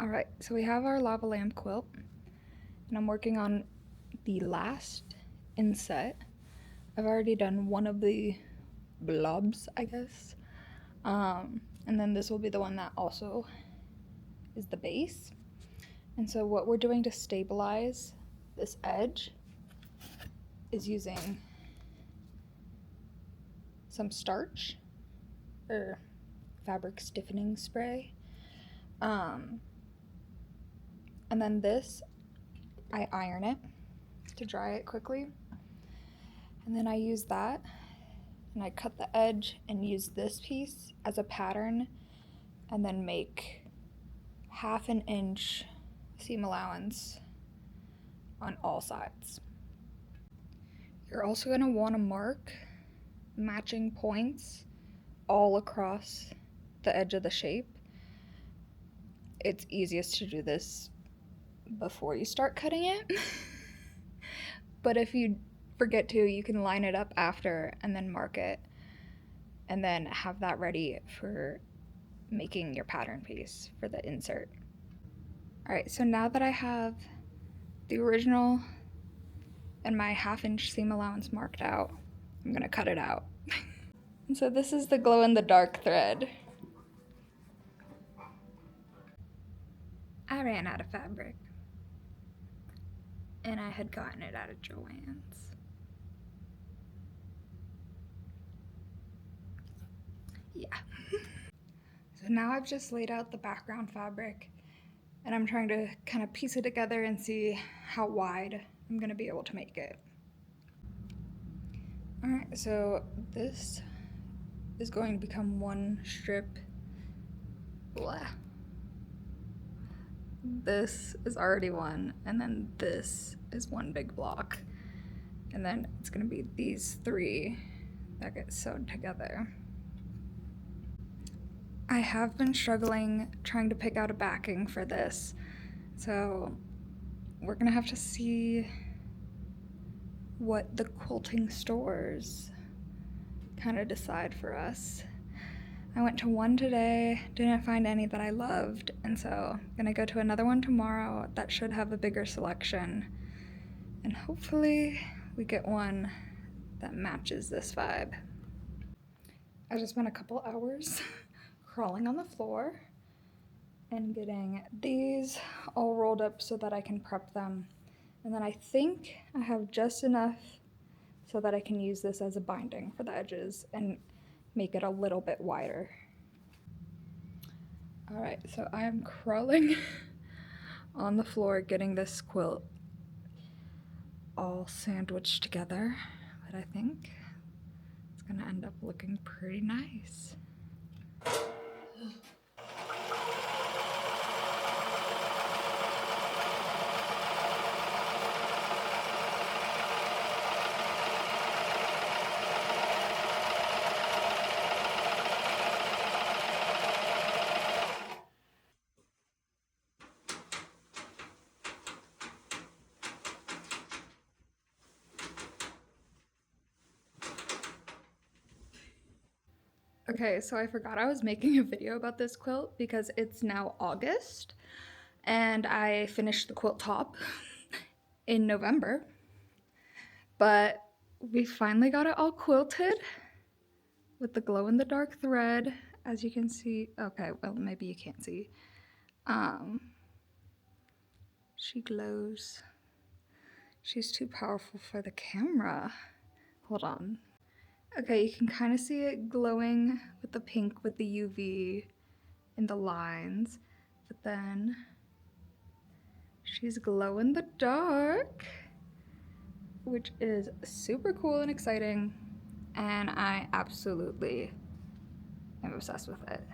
Alright, so we have our lava lamp quilt, and I'm working on the last inset. I've already done one of the blobs, I guess. And then this will be the one that also is the base. And so what we're doing to stabilize this edge is using some starch or fabric stiffening spray. And then this, I iron it to dry it quickly. And then I use that and I cut the edge and use this piece as a pattern and then make 1/2 inch seam allowance on all sides. You're also going to want to mark matching points all across the edge of the shape. It's easiest to do this before you start cutting it. But if you forget to, you can line it up after and then mark it and then have that ready for making your pattern piece for the insert. Alright, so now that I have the original and my 1/2 inch seam allowance marked out, I'm gonna cut it out. And so this is the glow-in-the-dark thread. I ran out of fabric, and I had gotten it out of Joann's. Yeah. So now I've just laid out the background fabric, and I'm trying to kind of piece it together and see how wide I'm gonna be able to make it. Alright, so this is going to become one strip. Blah. This is already one, and then this is one big block. And then it's gonna be these 3 that get sewed together. I have been struggling trying to pick out a backing for this, so we're gonna have to see what the quilting stores kind of decide for us. I went to one today, didn't find any that I loved, and so I'm gonna go to another one tomorrow that should have a bigger selection. And hopefully we get one that matches this vibe. I just spent a couple hours crawling on the floor and getting these all rolled up so that I can prep them. And then I think I have just enough so that I can use this as a binding for the edges and make it a little bit wider. All right, so I am crawling on the floor getting this quilt all sandwiched together, but I think it's gonna end up looking pretty nice. Okay, so I forgot I was making a video about this quilt because it's now August and I finished the quilt top in November, but we finally got it all quilted with the glow-in-the-dark thread, as you can see. Okay, well, maybe you can't see. She glows. She's too powerful for the camera. Hold on. Okay, you can kind of see it glowing with the pink with the UV in the lines, but then she's glow in the dark, which is super cool and exciting, and I absolutely am obsessed with it.